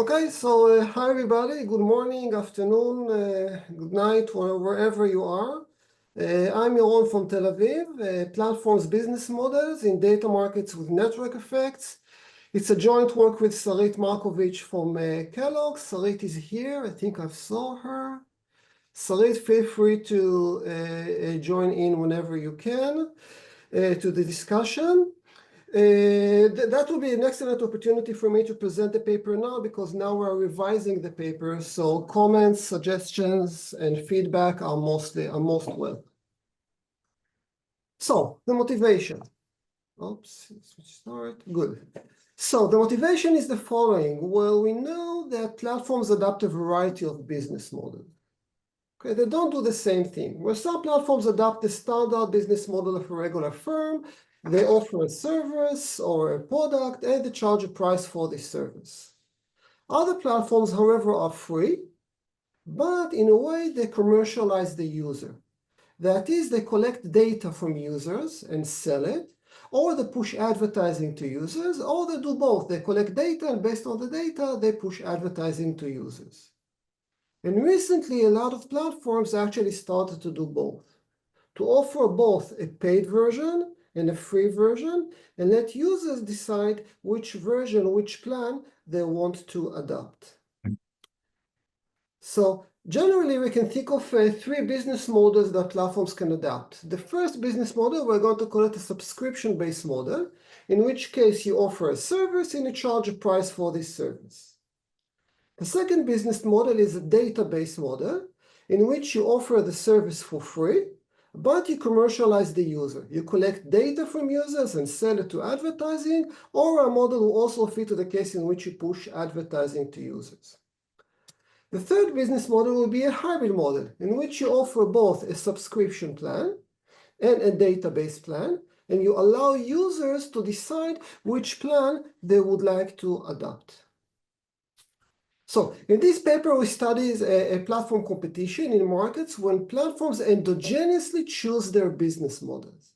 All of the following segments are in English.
Okay, so hi everybody, good morning, afternoon, good night, wherever you are. I'm Yaron from Tel Aviv, Platforms Business Models in Data Markets with Network Effects. It's a joint work with Sarit Markovich from Kellogg. Sarit is here, I think I saw her. Sarit, feel free to join in whenever you can to the discussion. That will be an excellent opportunity for me to present the paper now, because now we're revising the paper. So comments, suggestions, and feedback are most welcome. So the motivation. Oops, let's start. Good. So the motivation is the following. Well, we know that platforms adopt a variety of business models. Okay, they don't do the same thing. Where some platforms adopt the standard business model of a regular firm, they offer a service or a product and they charge a price for this service. Other platforms, however, are free, but in a way they commercialize the user. That is, they collect data from users and sell it, or they push advertising to users, or they do both. They collect data and based on the data, they push advertising to users. And recently, a lot of platforms actually started to do both, to offer both a paid version and a free version, and let users decide which version, which plan they want to adopt. So generally, we can think of three business models that platforms can adopt. The first business model, we're going to call it a subscription-based model, in which case you offer a service and you charge a price for this service. The second business model is a database model, in which you offer the service for free, but you commercialize the user. You collect data from users and sell it to advertising, or a model will also fit to the case in which you push advertising to users. The third business model will be a hybrid model, in which you offer both a subscription plan and a database plan, and you allow users to decide which plan they would like to adopt. So in this paper, we study a platform competition in markets when platforms endogenously choose their business models.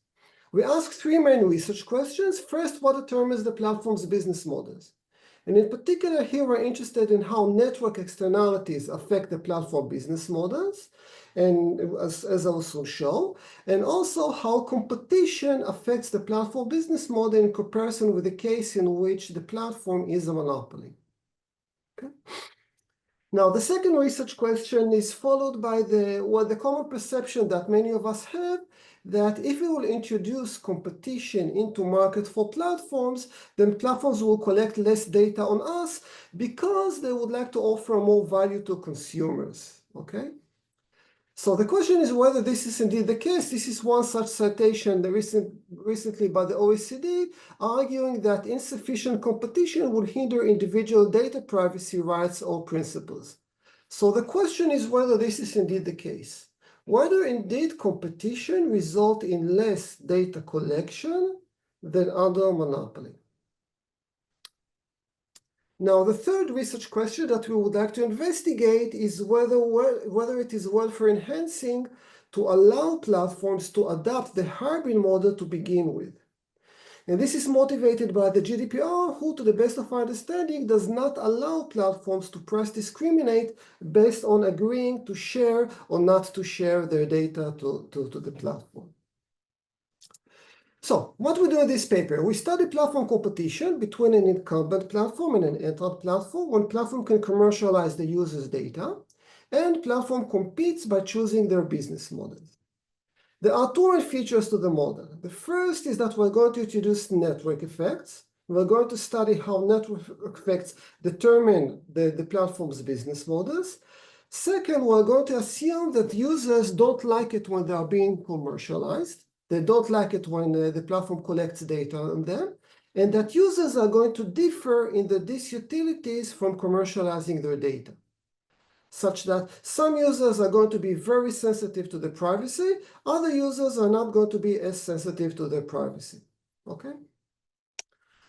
We ask three main research questions. First, what determines the platform's business models? And in particular, here we're interested in how network externalities affect the platform business models, and as I also show, and also how competition affects the platform business model in comparison with the case in which the platform is a monopoly. Okay. Now, the second research question is followed by the common perception that many of us have, that if we will introduce competition into market for platforms, then platforms will collect less data on us because they would like to offer more value to consumers. Okay? So the question is whether this is indeed the case. This is one such citation recently by the OECD, arguing that insufficient competition would hinder individual data privacy rights or principles. So the question is whether this is indeed the case, whether indeed competition results in less data collection than under monopoly. Now, the third research question that we would like to investigate is whether it is welfare enhancing to allow platforms to adopt the hybrid model to begin with. And this is motivated by the GDPR, who, to the best of our understanding, does not allow platforms to price discriminate based on agreeing to share or not to share their data to the platform. So what we do in this paper, we study platform competition between an incumbent platform and an entrant platform, when platform can commercialize the user's data, and platform competes by choosing their business models. There are two main features to the model. The first is that we're going to introduce network effects. We're going to study how network effects determine the platform's business models. Second, we're going to assume that users don't like it when they are being commercialized. They don't like it when the platform collects data on them, and that users are going to differ in the disutilities from commercializing their data, such that some users are going to be very sensitive to their privacy, other users are not going to be as sensitive to their privacy. Okay?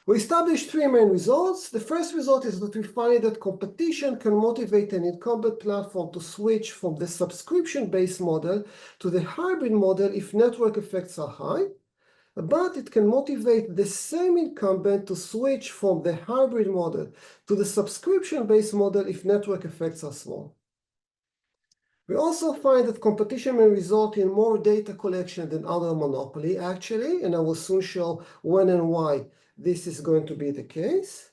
We established three main results. The first result is that we find that competition can motivate an incumbent platform to switch from the subscription-based model to the hybrid model if network effects are high. but it can motivate the same incumbent to switch from the hybrid model to the subscription-based model if network effects are small. We also find that competition may result in more data collection than other monopoly, actually, and I will soon show when and why this is going to be the case.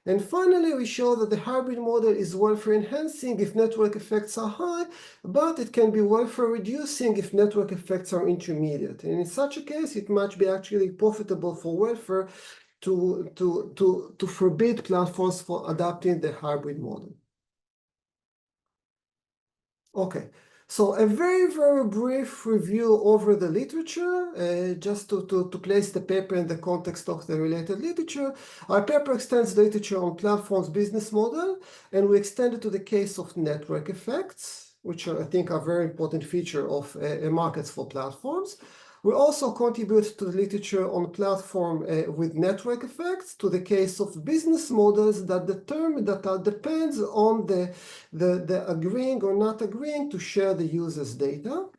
And finally, we show that the hybrid model is welfare enhancing if network effects are high, but it can be welfare reducing if network effects are intermediate. And in such a case, it might be actually profitable for welfare to forbid platforms from adopting the hybrid model. Okay, so a very, very brief review over the literature, just to place the paper in the context of the related literature. Our paper extends the literature on platforms business model, and we extend it to the case of network effects, which I think are a very important feature of markets for platforms. We also contribute to the literature on platform with network effects, to the case of business models that depends on the agreeing or not agreeing to share the user's data.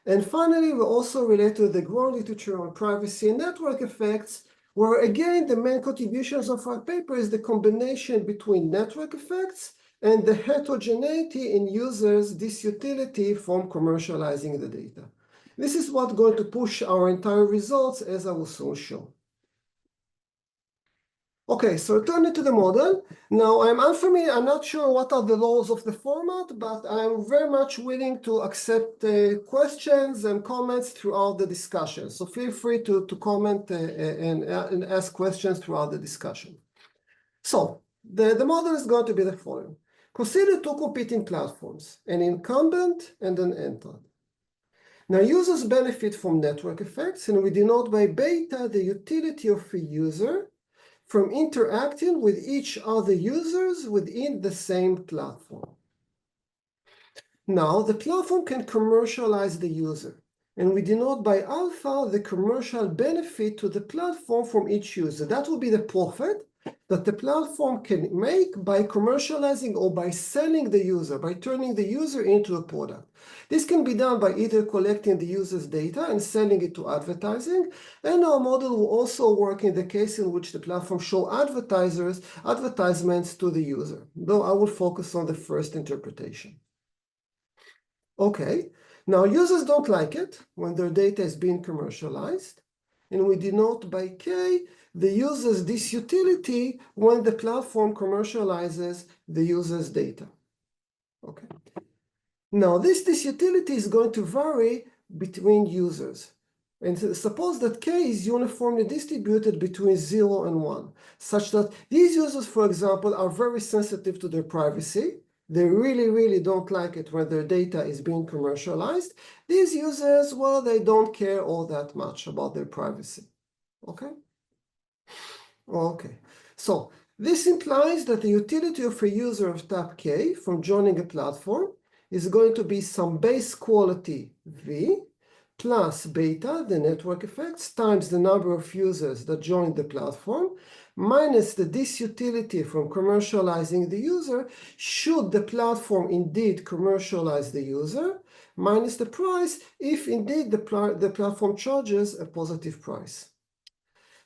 And finally, we also relate to the growing literature on privacy and network effects, where again, the main contributions of our paper is the combination between network effects and the heterogeneity in users' disutility from commercializing the data. This is what's going to push our entire results, as I will soon show. Okay, so returning to the model. Now, I'm unfamiliar, I'm not sure what are the laws of the format, but I'm very much willing to accept questions and comments throughout the discussion. So feel free to comment and ask questions throughout the discussion. So the model is going to be the following. Consider two competing platforms, an incumbent and an entrant. Now, users benefit from network effects, and we denote by beta the utility of a user from interacting with each other users within the same platform. Now, the platform can commercialize the user, and we denote by alpha the commercial benefit to the platform from each user. That will be the profit that the platform can make by commercializing or by selling the user, by turning the user into a product. This can be done by either collecting the user's data and selling it to advertising, and our model will also work in the case in which the platform show advertisements to the user, though I will focus on the first interpretation. Okay, now users don't like it when their data is being commercialized, and we denote by K the user's disutility when the platform commercializes the user's data. Okay. Now, this disutility is going to vary between users. And suppose that K is uniformly distributed between 0 and 1, such that these users, for example, are very sensitive to their privacy. They really, really don't like it when their data is being commercialized. These users, well, they don't care all that much about their privacy. Okay? Okay. So this implies that the utility of a user of type K from joining a platform is going to be some base quality V plus beta, the network effects, times the number of users that join the platform, minus the disutility from commercializing the user, should the platform indeed commercialize the user, minus the price, if indeed the platform charges a positive price.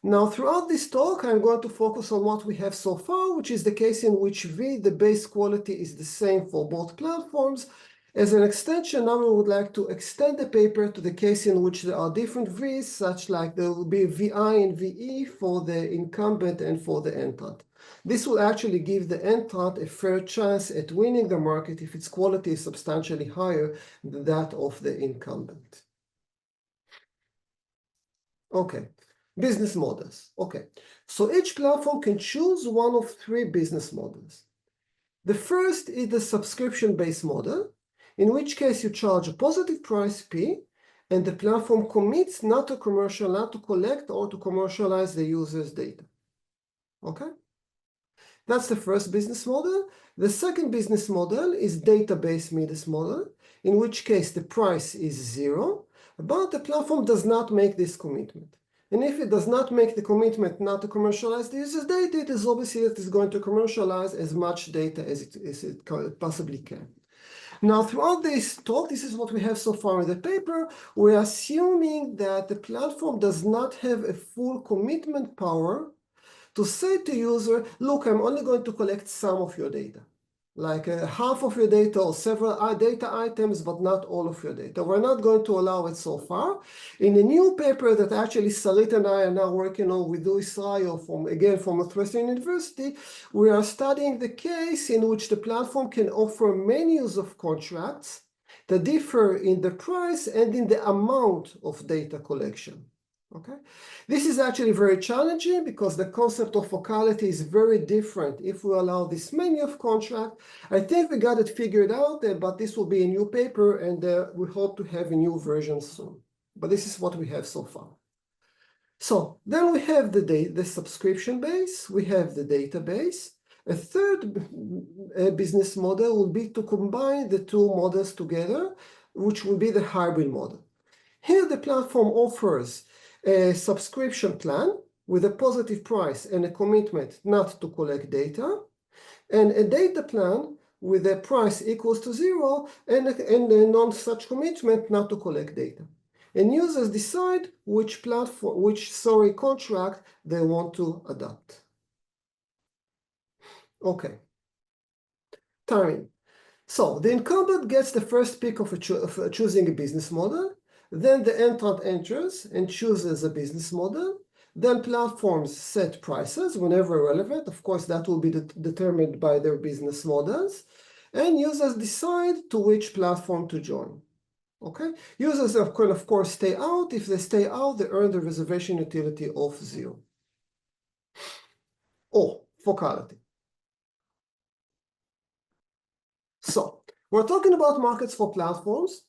Now, throughout this talk, I'm going to focus on what we have so far, which is the case in which V, the base quality, is the same for both platforms. As an extension, now we would like to extend the paper to the case in which there are different Vs, such like there will be VI and VE for the incumbent and for the entrant. This will actually give the entrant a fair chance at winning the market if its quality is substantially higher than that of the incumbent. Okay. Business models. Okay, so each platform can choose one of three business models. The first is the subscription-based model, in which case you charge a positive price P, and the platform commits not to collect or to commercialize the user's data. Okay? That's the first business model. The second business model is database business model, in which case the price is 0, but the platform does not make this commitment. And if it does not make the commitment not to commercialize the user's data, it is obviously that it's going to commercialize as much data as it possibly can. Now, throughout this talk, this is what we have so far in the paper. We're assuming that the platform does not have a full commitment power to say to user, look, I'm only going to collect some of your data, like half of your data or several data items, but not all of your data. We're not going to allow it so far. In a new paper that actually Salit and I are now working on with Israel from Northwestern University, we are studying the case in which the platform can offer menus of contracts that differ in the price and in the amount of data collection. Okay, this is actually very challenging because the concept of focality is very different if we allow this menu of contract. I think we got it figured out, but this will be a new paper, and we hope to have a new version soon. But this is what we have so far. So then we have the subscription base, we have the database. A third business model will be to combine the two models together, which will be the hybrid model. Here the platform offers a subscription plan with a positive price and a commitment not to collect data, and a data plan with a price equals to 0 and a non-such commitment not to collect data. And users decide which contract they want to adopt. Okay. Timing. So the incumbent gets the first pick of choosing a business model. Then the entrant enters and chooses a business model. Then platforms set prices whenever relevant. Of course, that will be determined by their business models. And users decide to which platform to join. Okay? Users can, of course, stay out. If they stay out, they earn the reservation utility of 0. Oh, focality. So we're talking about markets for platforms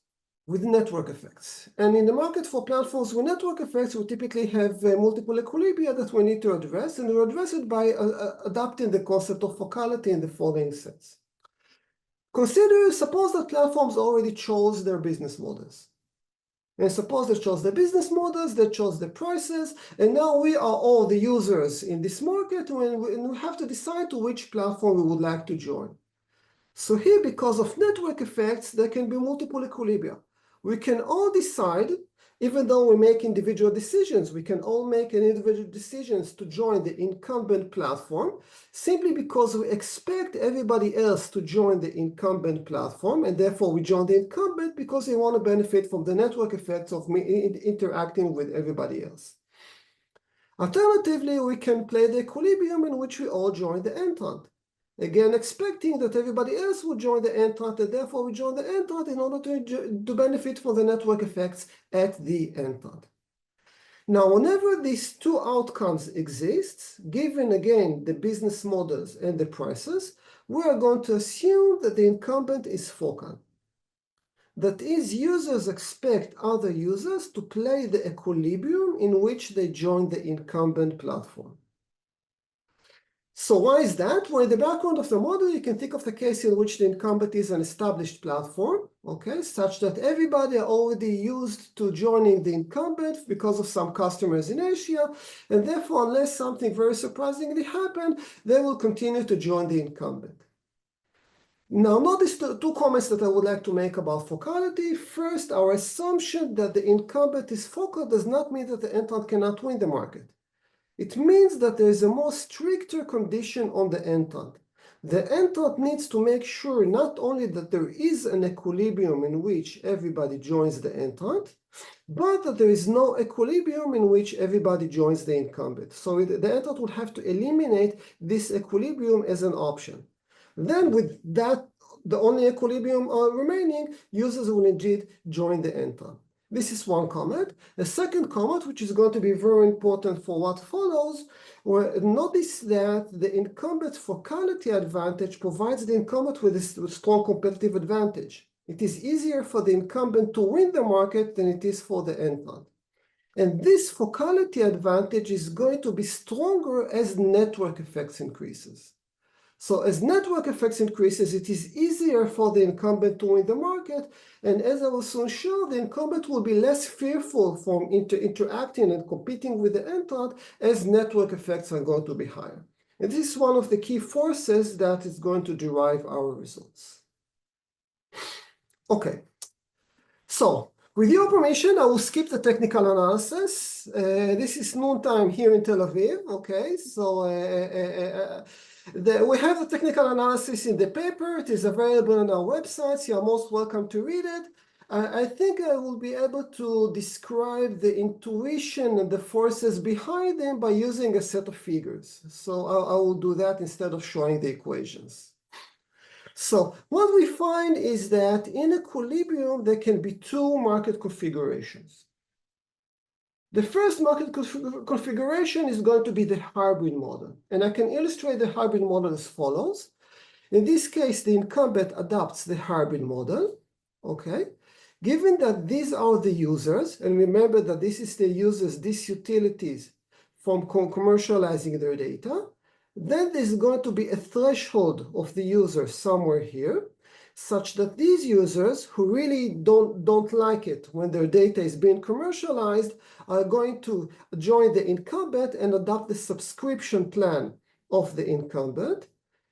with network effects. And in the market for platforms with network effects, we typically have multiple equilibria that we need to address, and we address it by adapting the concept of focality in the following sense. Suppose that platforms already chose their business models. And suppose they chose the business models, they chose the prices, and now we are all the users in this market, and we have to decide to which platform we would like to join. So here, because of network effects, there can be multiple equilibria. We can all decide, even though we make individual decisions, we can all make individual decisions to join the incumbent platform simply because we expect everybody else to join the incumbent platform, and therefore we join the incumbent because we want to benefit from the network effects of interacting with everybody else. Alternatively, we can play the equilibrium in which we all join the entrant. Again, expecting that everybody else will join the entrant, and therefore we join the entrant in order to benefit from the network effects at the entrant. Now, whenever these two outcomes exist, given again the business models and the prices, we are going to assume that the incumbent is focal. That is, users expect other users to play the equilibrium in which they join the incumbent platform. So why is that? Well, in the background of the model, you can think of the case in which the incumbent is an established platform, okay, such that everybody are already used to joining the incumbent because of some customers in Asia, and therefore, unless something very surprisingly happened, they will continue to join the incumbent. Now, notice the two comments that I would like to make about focality. First, our assumption that the incumbent is focal does not mean that the entrant cannot win the market. It means that there is a more stricter condition on the entrant. The entrant needs to make sure not only that there is an equilibrium in which everybody joins the entrant, but that there is no equilibrium in which everybody joins the incumbent. So the entrant would have to eliminate this equilibrium as an option. Then with that, the only equilibrium remaining, users will indeed join the entrant. This is one comment. A second comment, which is going to be very important for what follows, notice that the incumbent focality advantage provides the incumbent with a strong competitive advantage. It is easier for the incumbent to win the market than it is for the entrant. And this focality advantage is going to be stronger as network effects increases. So as network effects increases, it is easier for the incumbent to win the market. And as I will soon show, the incumbent will be less fearful from interacting and competing with the entrant as network effects are going to be higher. And this is one of the key forces that is going to derive our results. Okay. So, with your permission, I will skip the technical analysis. This is noontime here in Tel Aviv, okay? So we have the technical analysis in the paper. It is available on our website. You are most welcome to read it. I think I will be able to describe the intuition and the forces behind them by using a set of figures. So I will do that instead of showing the equations. So what we find is that in equilibrium, there can be two market configurations. The first market configuration is going to be the hybrid model. And I can illustrate the hybrid model as follows. In this case, the incumbent adopts the hybrid model, okay? Given that these are the users, and remember that this is the users, these utilities from commercializing their data, then there's going to be a threshold of the user somewhere here, such that these users who really don't like it when their data is being commercialized are going to join the incumbent and adopt the subscription plan of the incumbent.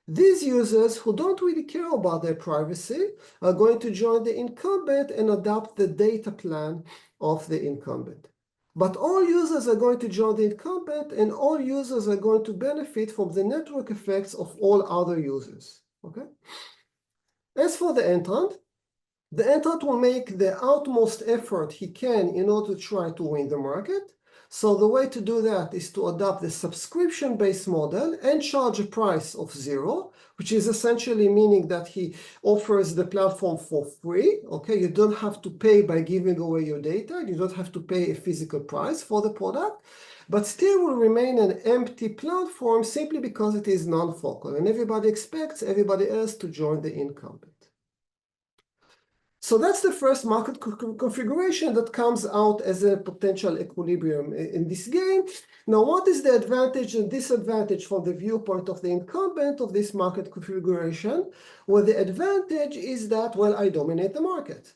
These users who don't really care about their privacy are going to join the incumbent and adopt the data plan of the incumbent. But all users are going to join the incumbent, and all users are going to benefit from the network effects of all other users. Okay? As for the entrant will make the utmost effort he can in order to try to win the market. So the way to do that is to adopt the subscription-based model and charge a price of 0, which is essentially meaning that he offers the platform for free. Okay, you don't have to pay by giving away your data. You don't have to pay a physical price for the product, but still will remain an empty platform simply because it is non-focal, and everybody expects everybody else to join the incumbent. So that's the first market configuration that comes out as a potential equilibrium in this game. Now, what is the advantage and disadvantage from the viewpoint of the incumbent of this market configuration? Well, the advantage is that, well, I dominate the market.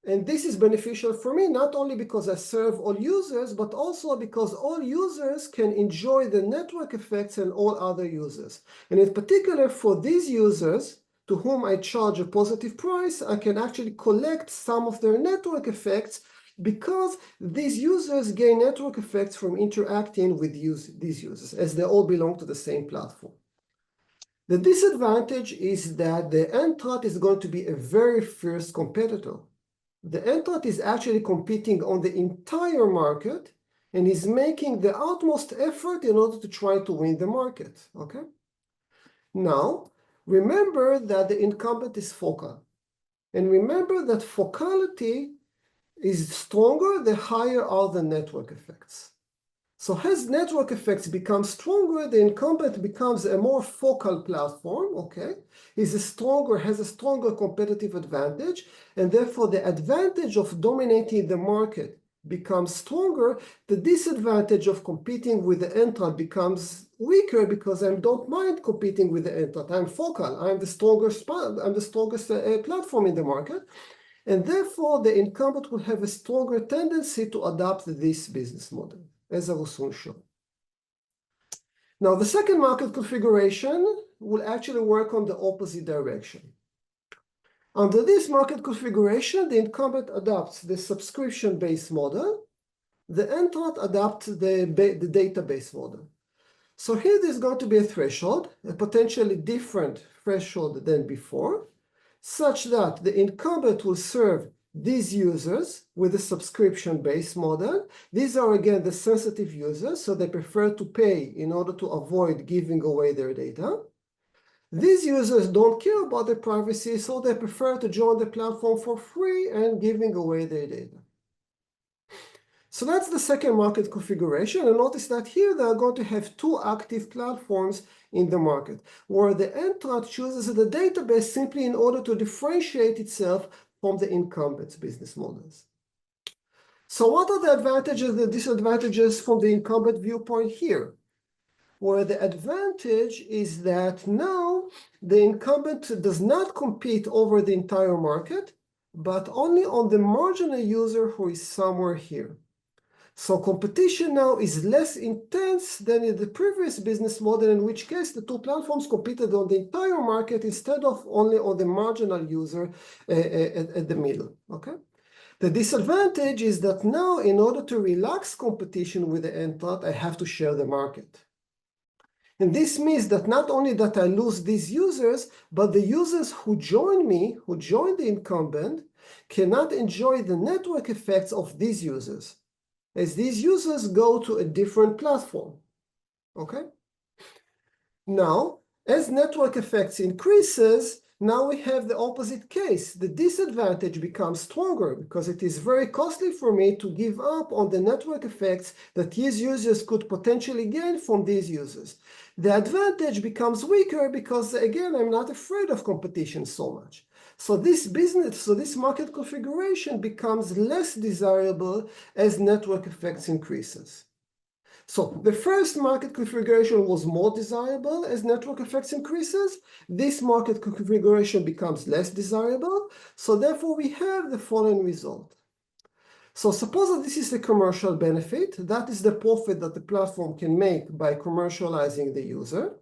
And this is beneficial for me, not only because I serve all users, but also because all users can enjoy the network effects and all other users. And in particular, for these users, to whom I charge a positive price, I can actually collect some of their network effects because these users gain network effects from interacting with these users, as they all belong to the same platform. The disadvantage is that the entrant is going to be a very fierce competitor. The entrant is actually competing on the entire market and is making the utmost effort in order to try to win the market, okay? Now, remember that the incumbent is focal. And remember that focality is stronger the higher are the network effects. So as network effects become stronger, the incumbent becomes a more focal platform, okay? Has a stronger competitive advantage, and therefore the advantage of dominating the market becomes stronger. The disadvantage of competing with the entrant becomes weaker because I don't mind competing with the entrant. I'm focal. I'm the strongest platform in the market. And therefore, the incumbent will have a stronger tendency to adopt this business model, as I will soon show. Now, the second market configuration will actually work on the opposite direction. Under this market configuration, the incumbent adopts the subscription-based model. The entrant adopts the database model. So here there's going to be a threshold, a potentially different threshold than before, such that the incumbent will serve these users with a subscription-based model. These are, again, the sensitive users, so they prefer to pay in order to avoid giving away their data. These users don't care about their privacy, so they prefer to join the platform for free and giving away their data. So that's the second market configuration. And notice that here they are going to have two active platforms in the market, where the entrant chooses the database simply in order to differentiate itself from the incumbent's business models. So what are the advantages and the disadvantages from the incumbent viewpoint here? Where the advantage is that now the incumbent does not compete over the entire market, but only on the marginal user who is somewhere here. So competition now is less intense than in the previous business model, in which case the two platforms competed on the entire market instead of only on the marginal user at the middle, okay? The disadvantage is that now, in order to relax competition with the entrant, I have to share the market. And this means that not only that I lose these users, but the users who join me, who join the incumbent, cannot enjoy the network effects of these users, as these users go to a different platform, okay? Now, as network effects increases, now we have the opposite case. The disadvantage becomes stronger because it is very costly for me to give up on the network effects that these users could potentially gain from these users. The advantage becomes weaker because, again, I'm not afraid of competition so much. So this market configuration becomes less desirable as network effects increases. So the first market configuration was more desirable as network effects increases. This market configuration becomes less desirable. So therefore, we have the following result. So suppose that this is the commercial benefit. That is the profit that the platform can make by commercializing the user.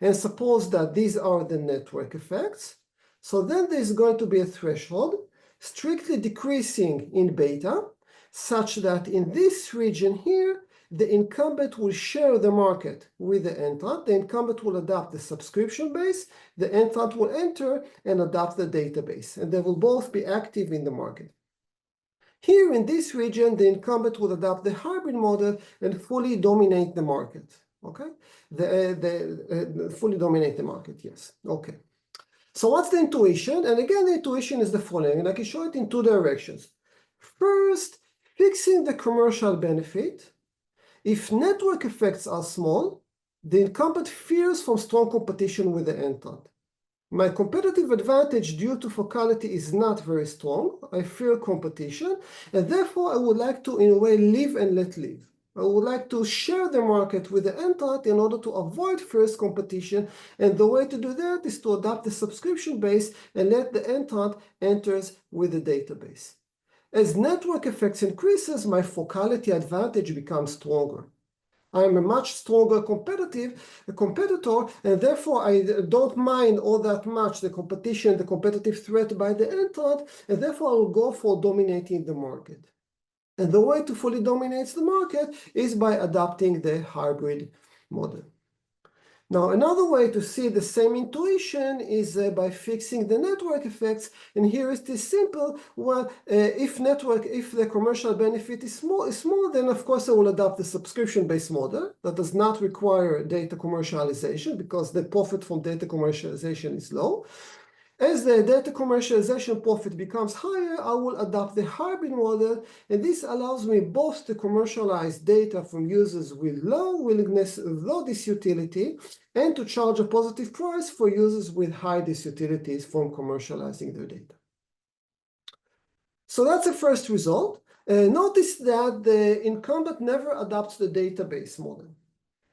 And suppose that these are the network effects. So then there's going to be a threshold strictly decreasing in beta, such that in this region here, the incumbent will share the market with the entrant. The incumbent will adopt the subscription base. The entrant will enter and adopt the database, and they will both be active in the market. Here in this region, the incumbent will adopt the hybrid model and fully dominate the market. Okay, fully dominate the market. Yes. Okay. So what's the intuition? And again, the intuition is the following, and I can show it in two directions. First, fixing the commercial benefit. If network effects are small, the incumbent fears from strong competition with the entrant. My competitive advantage due to focality is not very strong. I fear competition, and therefore I would like to, in a way, live and let live. I would like to share the market with the entrant in order to avoid fierce competition, and the way to do that is to adopt the subscription base and let the entrant enters with the database. As network effects increases, my focality advantage becomes stronger. I'm a much stronger competitor, and therefore I don't mind all that much the competition, the competitive threat by the entrant, and therefore I will go for dominating the market. And the way to fully dominate the market is by adopting the hybrid model. Now, another way to see the same intuition is by fixing the network effects. And here it is simple. Well, if the commercial benefit is small, then of course I will adopt the subscription-based model that does not require data commercialization because the profit from data commercialization is low. As the data commercialization profit becomes higher, I will adopt the hybrid model, and this allows me both to commercialize data from users with low willingness, low disutility, and to charge a positive price for users with high disutilities from commercializing their data. So that's the first result. Notice that the incumbent never adopts the database model.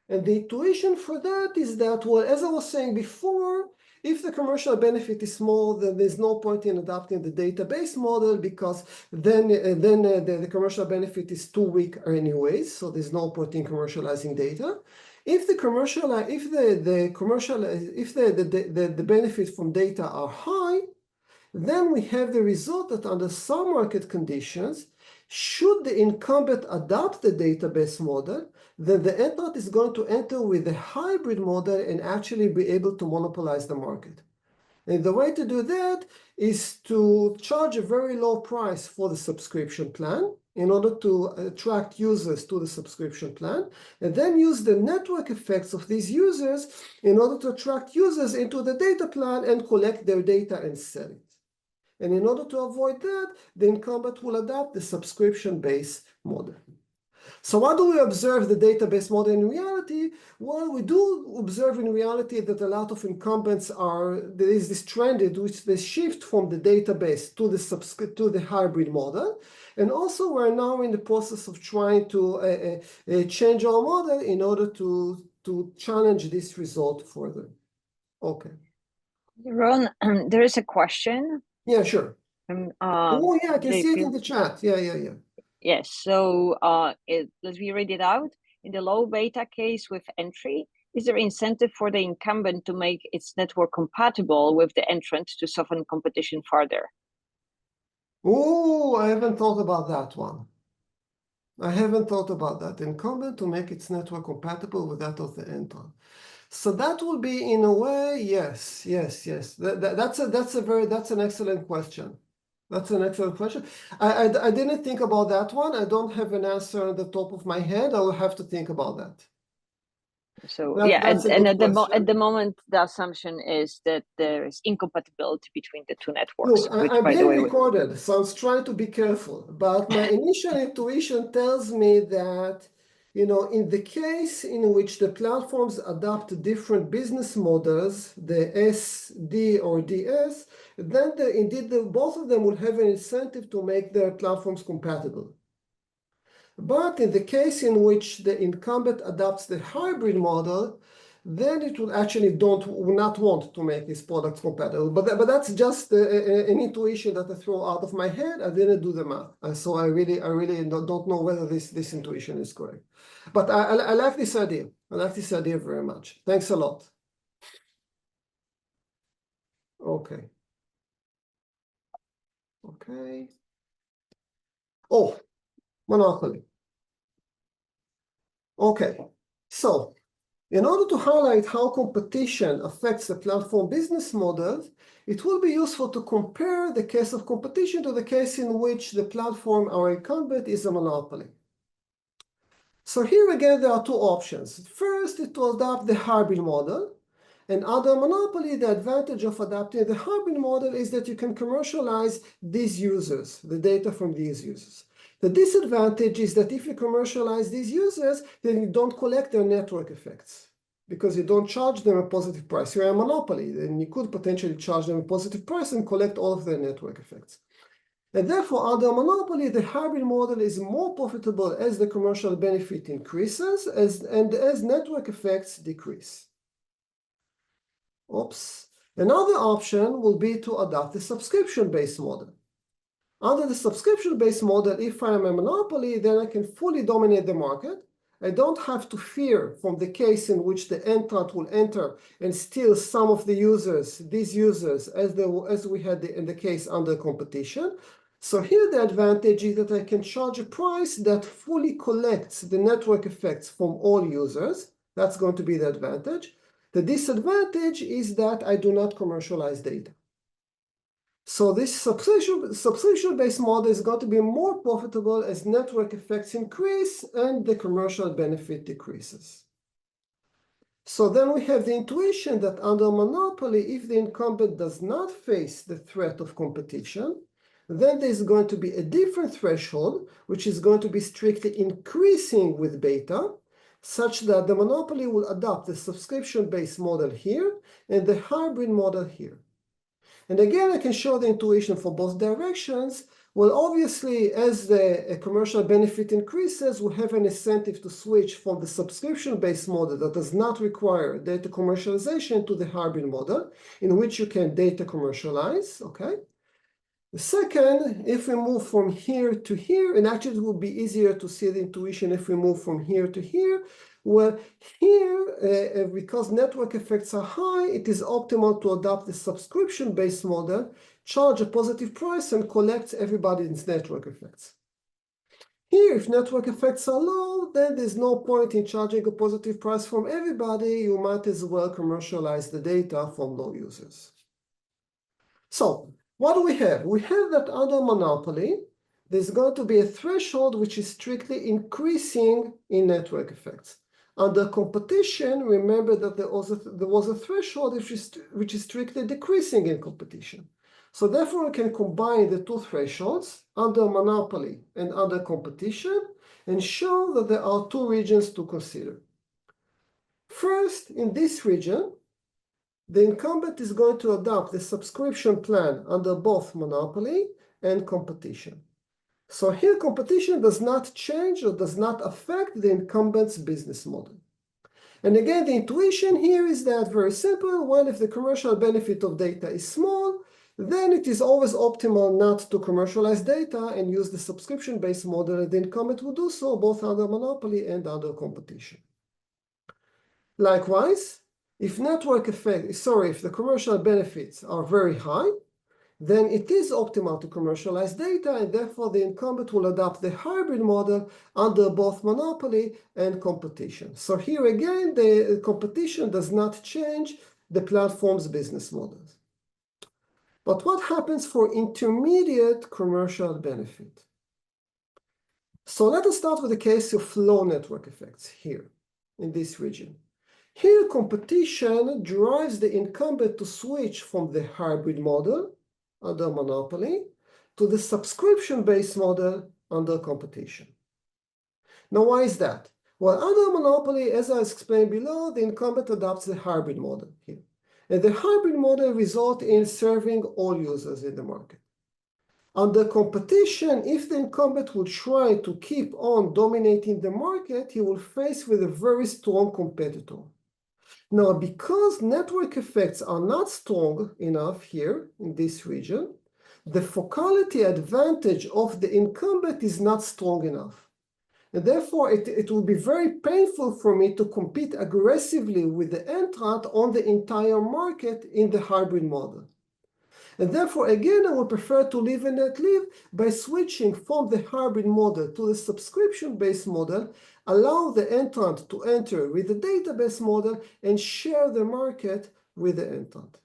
And the intuition for that is that, well, as I was saying before, if the commercial benefit is small, then there's no point in adopting the database model because then the commercial benefit is too weak anyways, so there's no point in commercializing data. If the benefits from data are high, then we have the result that under some market conditions, should the incumbent adopt the database model, then the entrant is going to enter with a hybrid model and actually be able to monopolize the market. And the way to do that is to charge a very low price for the subscription plan in order to attract users to the subscription plan, and then use the network effects of these users in order to attract users into the data plan and collect their data and sell it. And in order to avoid that, the incumbent will adopt the subscription-based model. So what do we observe the database model in reality? Well, we do observe in reality that a lot of incumbents there is this trend in which they shift from the database to the hybrid model. And also we're now in the process of trying to change our model in order to challenge this result further. Okay. Yaron, there is a question. Yeah, sure. Oh yeah, I can see it in the chat. Yeah. Yes, so let me read it out. In the low beta case with entry, is there incentive for the incumbent to make its network compatible with the entrant to soften competition further? Oh, I haven't thought about that one. I haven't thought about that. Incumbent to make its network compatible with that of the entrant. So that will be, in a way, yes. That's an excellent question. That's an excellent question. I didn't think about that one. I don't have an answer on the top of my head. I will have to think about that. So That's a good question. at the moment, the assumption is that there is incompatibility between the two networks. Look, Which, I'm by the being way, recorded, so I was trying to be careful. But my initial intuition tells me that, in the case in which the platforms adopt different business models, the SD or DS, then indeed both of them will have an incentive to make their platforms compatible. But in the case in which the incumbent adopts the hybrid model, then it will actually will not want to make these products compatible. But that's just an intuition that I throw out of my head. I didn't do the math. So I really don't know whether this intuition is correct. But I like this idea. I like this idea very much. Thanks a lot. Okay. Okay. Oh, monopoly. Okay. So in order to highlight how competition affects the platform business models, it will be useful to compare the case of competition to the case in which the platform or incumbent is a monopoly. So here again, there are two options. First, it will adopt the hybrid model. And under monopoly, the advantage of adopting the hybrid model is that you can commercialize these users, the data from these users. The disadvantage is that if you commercialize these users, then you don't collect their network effects because you don't charge them a positive price. You're a monopoly, then you could potentially charge them a positive price and collect all of their network effects. And therefore, under monopoly, the hybrid model is more profitable as the commercial benefit increases and as network effects decrease. Oops. Another option will be to adopt a subscription-based model. Under the subscription-based model, if I am a monopoly, then I can fully dominate the market. I don't have to fear from the case in which the entrant will enter and steal some of the users, these users, as we had in the case under competition. So here the advantage is that I can charge a price that fully collects the network effects from all users. That's going to be the advantage. The disadvantage is that I do not commercialize data. So this subscription-based model is going to be more profitable as network effects increase and the commercial benefit decreases. So then we have the intuition that under monopoly, if the incumbent does not face the threat of competition, then there's going to be a different threshold, which is going to be strictly increasing with beta, such that the monopoly will adopt the subscription-based model here and the hybrid model here. And again, I can show the intuition for both directions. Well, obviously, as the commercial benefit increases, we have an incentive to switch from the subscription-based model that does not require data commercialization to the hybrid model, in which you can data commercialize, okay? The second, if we move from here to here, and actually it will be easier to see the intuition if we move from here to here. Well, here, because network effects are high, it is optimal to adopt the subscription-based model, charge a positive price, and collect everybody's network effects. Here, if network effects are low, then there's no point in charging a positive price from everybody. You might as well commercialize the data from low users. So what do we have? We have that under monopoly, there's going to be a threshold which is strictly increasing in network effects. Under competition, remember that there was a threshold which is strictly decreasing in competition. So therefore, we can combine the two thresholds under monopoly and under competition and show that there are two regions to consider. First, in this region, the incumbent is going to adopt the subscription plan under both monopoly and competition. So here, competition does not change or does not affect the incumbent's business model. And again, the intuition here is that very simple. Well, if the commercial benefit of data is small, then it is always optimal not to commercialize data and use the subscription-based model, and the incumbent will do so both under monopoly and under competition. Likewise, if the commercial benefits are very high, then it is optimal to commercialize data, and therefore the incumbent will adopt the hybrid model under both monopoly and competition. So here again, the competition does not change the platform's business models. But what happens for intermediate commercial benefit? So let us start with the case of low network effects here in this region. Here, competition drives the incumbent to switch from the hybrid model under monopoly to the subscription-based model under competition. Now, why is that? Well, under monopoly, as I explained below, the incumbent adopts the hybrid model here. And the hybrid model results in serving all users in the market. Under competition, if the incumbent will try to keep on dominating the market, he will face with a very strong competitor. Now, because network effects are not strong enough here in this region, the focality advantage of the incumbent is not strong enough. And therefore, it will be very painful for me to compete aggressively with the entrant on the entire market in the hybrid model. And therefore, again, I would prefer to live and let live by switching from the hybrid model to the subscription-based model, allow the entrant to enter with the database model and share the market with the entrant.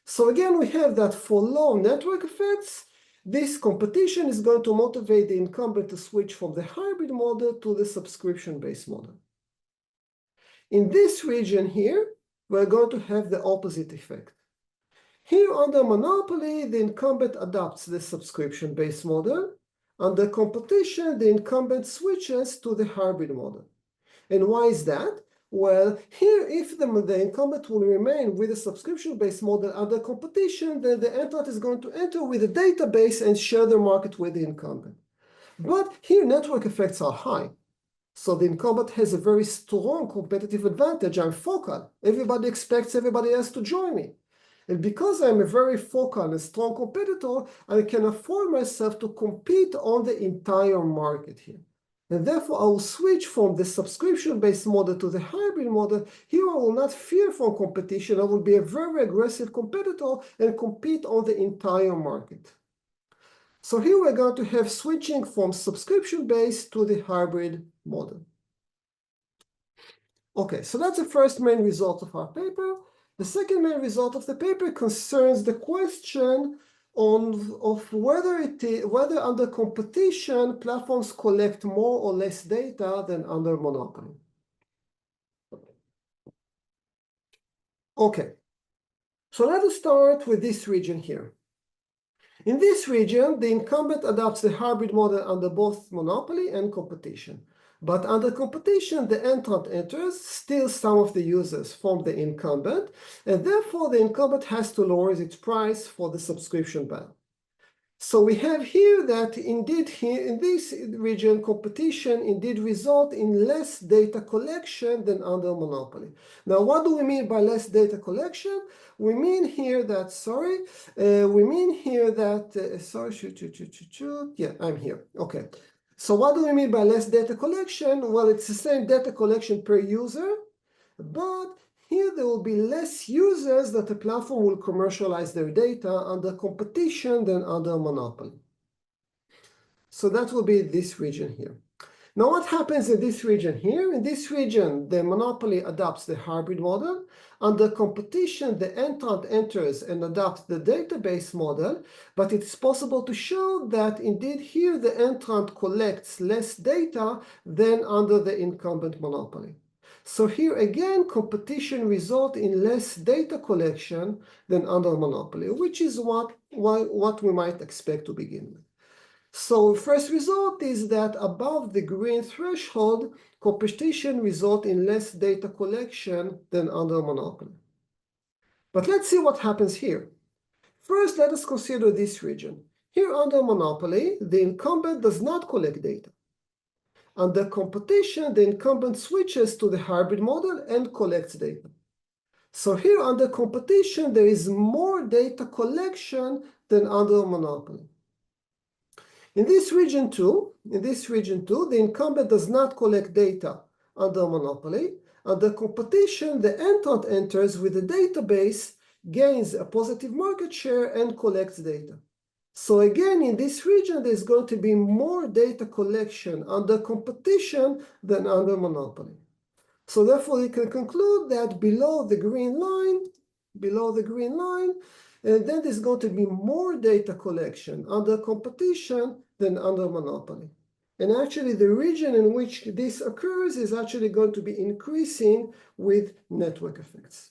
So again, we have that for low network effects, this competition is going to motivate the incumbent to switch from the hybrid model to the subscription-based model. In this region here, we're going to have the opposite effect. Here under monopoly, the incumbent adopts the subscription-based model. Under competition, the incumbent switches to the hybrid model. And why is that? Well, here, if the incumbent will remain with a subscription-based model under competition, then the entrant is going to enter with a database and share the market with the incumbent. But here, network effects are high. So the incumbent has a very strong competitive advantage. I'm focal. Everybody expects everybody else to join me. And because I'm a very focal and strong competitor, I can afford myself to compete on the entire market here. And therefore, I will switch from the subscription-based model to the hybrid model. Here, I will not fear from competition. I will be a very aggressive competitor and compete on the entire market. So here, we're going to have switching from subscription-based to the hybrid model. Okay, so that's the first main result of our paper. The second main result of the paper concerns the question of whether under competition, platforms collect more or less data than under monopoly. Okay, so let us start with this region here. In this region, the incumbent adopts the hybrid model under both monopoly and competition. But under competition, the entrant enters, steals some of the users from the incumbent, and therefore the incumbent has to lower its price for the subscription ban. So we have here that indeed here in this region, competition indeed result in less data collection than under monopoly. Now, what do we mean by less data collection? We mean here that, yeah, I'm here, okay. So what do we mean by less data collection? Well, it's the same data collection per user, but here there will be less users that the platform will commercialize their data under competition than under monopoly. So that will be this region here. Now, what happens in this region here? In this region, the monopoly adopts the hybrid model. Under competition, the entrant enters and adopts the database model, but it's possible to show that indeed here the entrant collects less data than under the incumbent monopoly. So here again, competition results in less data collection than under monopoly, which is what we might expect to begin with. So first result is that above the green threshold, competition results in less data collection than under monopoly. But let's see what happens here. First, let us consider this region. Here under monopoly, the incumbent does not collect data. Under competition, the incumbent switches to the hybrid model and collects data. So here under competition, there is more data collection than under monopoly. In this region too, the incumbent does not collect data under monopoly. Under competition, the entrant enters with a database, gains a positive market share, and collects data. So again, in this region, there's going to be more data collection under competition than under monopoly. So therefore, you can conclude that below the green line, then there's going to be more data collection under competition than under monopoly. And actually, the region in which this occurs is actually going to be increasing with network effects.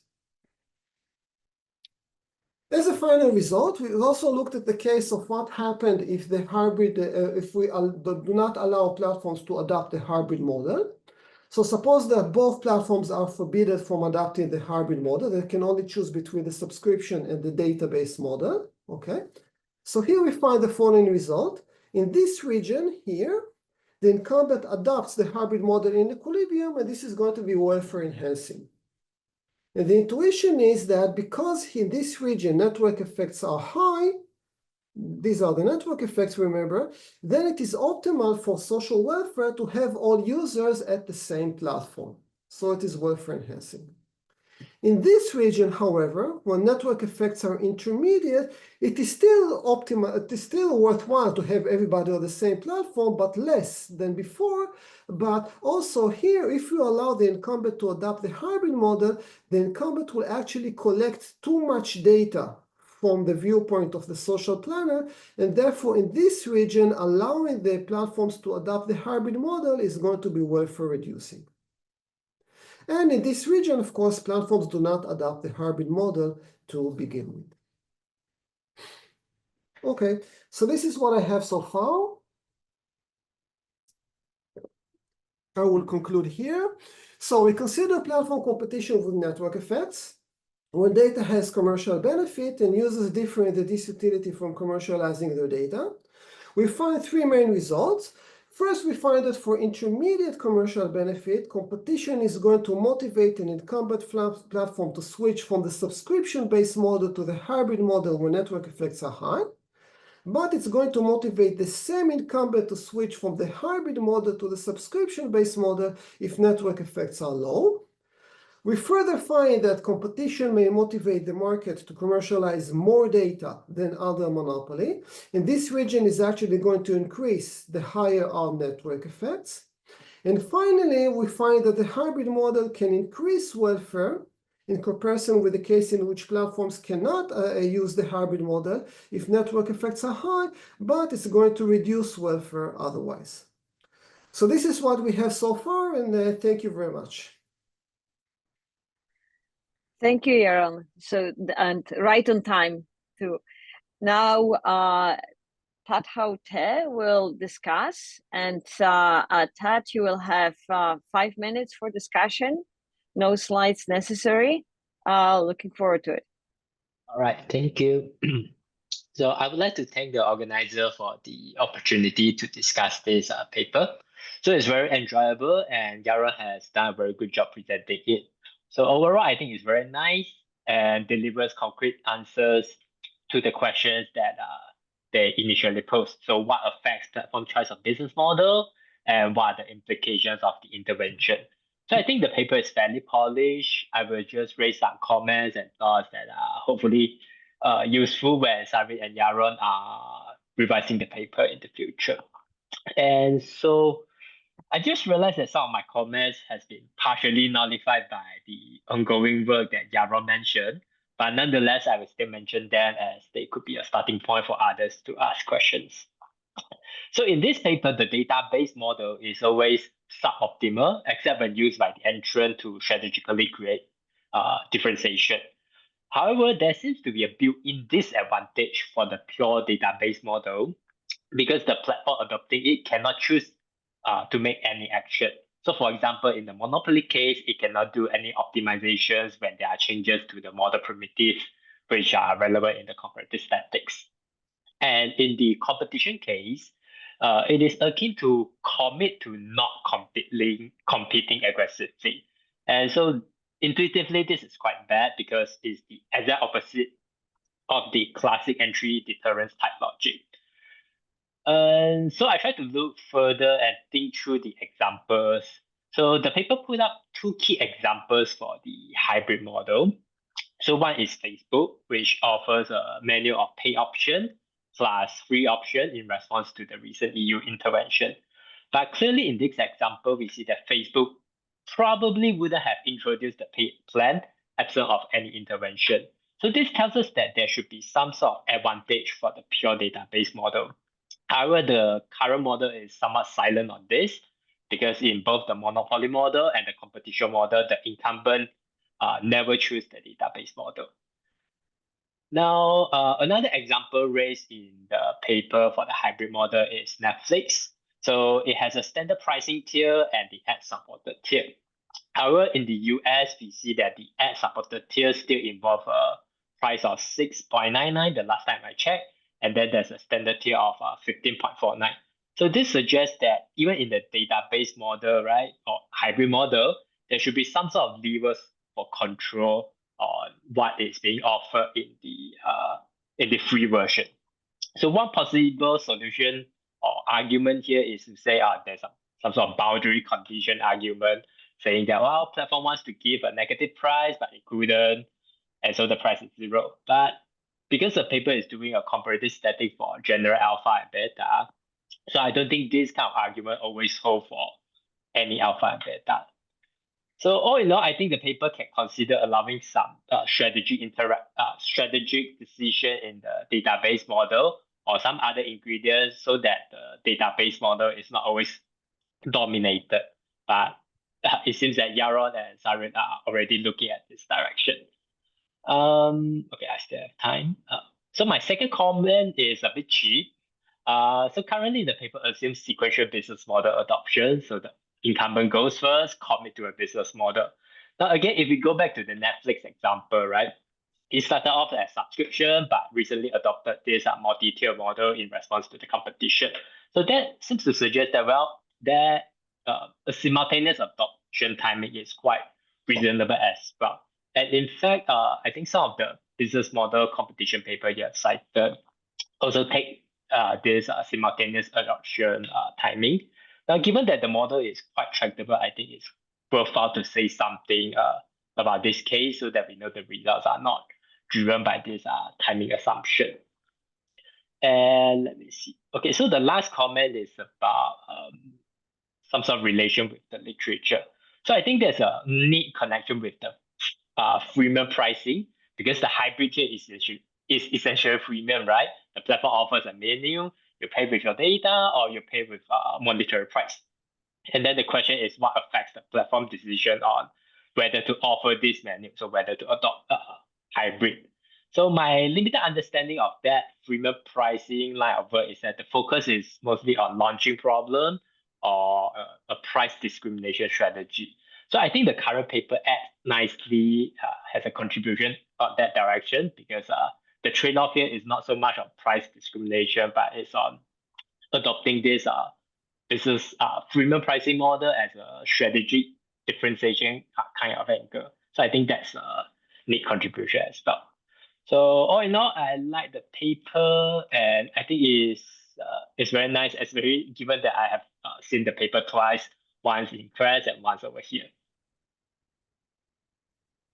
As a final result, we also looked at the case of what happened if the hybrid, if we do not allow platforms to adopt the hybrid model. So suppose that both platforms are forbidden from adopting the hybrid model. They can only choose between the subscription and the database model, okay? So here we find the following result. In this region here, the incumbent adopts the hybrid model in equilibrium, and this is going to be welfare enhancing. And the intuition is that because in this region network effects are high, these are the network effects, remember, then it is optimal for social welfare to have all users at the same platform. So it is welfare enhancing. In this region, however, when network effects are intermediate, it is still optimal, it is still worthwhile to have everybody on the same platform, but less than before. But also here, if you allow the incumbent to adopt the hybrid model, the incumbent will actually collect too much data from the viewpoint of the social planner, and therefore in this region, allowing the platforms to adopt the hybrid model is going to be welfare reducing. And in this region, of course, platforms do not adopt the hybrid model to begin with. Okay, so this is what I have so far. I will conclude here. So we consider platform competition with network effects. When data has commercial benefit and users differentiate this utility from commercializing their data, we find three main results. First, we find that for intermediate commercial benefit, competition is going to motivate an incumbent platform to switch from the subscription-based model to the hybrid model where network effects are high. But it's going to motivate the same incumbent to switch from the hybrid model to the subscription-based model if network effects are low. We further find that competition may motivate the market to commercialize more data than other monopoly. And this region is actually going to increase the higher our network effects. And finally, we find that the hybrid model can increase welfare in comparison with the case in which platforms cannot use the hybrid model if network effects are high, but it's going to reduce welfare otherwise. So this is what we have so far, and thank you very much. Thank you, Yaron. So, and right on time too. Now, Tat Haute will discuss, and Tat, you will have 5 minutes for discussion. No slides necessary. Looking forward to it. All right, thank you. So I would like to thank the organizer for the opportunity to discuss this paper. So it's very enjoyable, and Yaron has done a very good job presenting it. So overall, I think it's very nice and delivers concrete answers to the questions that they initially posed. So what affects platform choice of business model, and what are the implications of the intervention? So I think the paper is fairly polished. I will just raise some comments and thoughts that are hopefully useful when Sarit and Yaron are revising the paper in the future. And so I just realized that some of my comments has been partially nullified by the ongoing work that Yaron mentioned, but nonetheless, I will still mention them as they could be a starting point for others to ask questions. So in this paper, the database model is always suboptimal, except when used by the entrant to strategically create differentiation. However, there seems to be a built-in disadvantage for the pure database model because the platform adopting it cannot choose to make any action. So for example, in the monopoly case, it cannot do any optimizations when there are changes to the model primitives, which are relevant in the comparative statistics. And in the competition case, it is akin to commit to not competing aggressively. And so intuitively, this is quite bad because it's the exact opposite of the classic entry deterrence type logic. And so I tried to look further and think through the examples. So the paper put up two key examples for the hybrid model. So one is Facebook, which offers a menu of pay option plus free option in response to the recent EU intervention. But clearly in this example, we see that Facebook probably wouldn't have introduced the paid plan absent of any intervention. So this tells us that there should be some sort of advantage for the pure database model. However, the current model is somewhat silent on this because in both the monopoly model and the competition model, the incumbent never choose the database model. Now, another example raised in the paper for the hybrid model is Netflix. So it has a standard pricing tier and the ad-supported tier. However, in the US, we see that the ad-supported tier still involve a price of $6.99 the last time I checked, and then there's a standard tier of $15.49. So this suggests that even in the database model, right, or hybrid model, there should be some sort of levers for control on what is being offered in the free version. So one possible solution or argument here is to say there's some sort of boundary condition argument saying that, well, platform wants to give a negative price, but it couldn't, and so the price is zero. But because the paper is doing a comparative static for general alpha and beta, so I don't think this kind of argument always hold for any alpha and beta. So all in all, I think the paper can consider allowing some strategic decision in the database model or some other ingredients so that the database model is not always dominated. But it seems that Yaron and Sarin are already looking at this direction. Okay, I still have time. So my second comment is a bit cheap. So currently the paper assumes sequential business model adoption. So the incumbent goes first, commit to a business model. Now again, if we go back to the Netflix example, right? It started off as subscription, but recently adopted this multi-tier model in response to the competition. So that seems to suggest that, well, that a simultaneous adoption timing is quite reasonable as well. And in fact, I think some of the business model competition paper you have cited also take this simultaneous adoption timing. Now, given that the model is quite tractable, I think it's worthwhile to say something about this case so that we know the results are not driven by this timing assumption. And let me see. Okay, so the last comment is about some sort of relation with the literature. So I think there's a neat connection with the freemium pricing because the hybrid tier is essentially freemium, right? The platform offers a menu, you pay with your data or you pay with monetary price. And then the question is what affects the platform decision on whether to offer this menu, so whether to adopt hybrid. So my limited understanding of that freemium pricing line of work is that the focus is mostly on launching problem or a price discrimination strategy. So I think the current paper nicely has a contribution on that direction because the trade-off here is not so much on price discrimination, but it's on adopting this business freemium pricing model as a strategic differentiation kind of angle. So I think that's a neat contribution as well. So all in all, I like the paper, and I think it's very nice, especially given that I have seen the paper twice, once in class and once over here.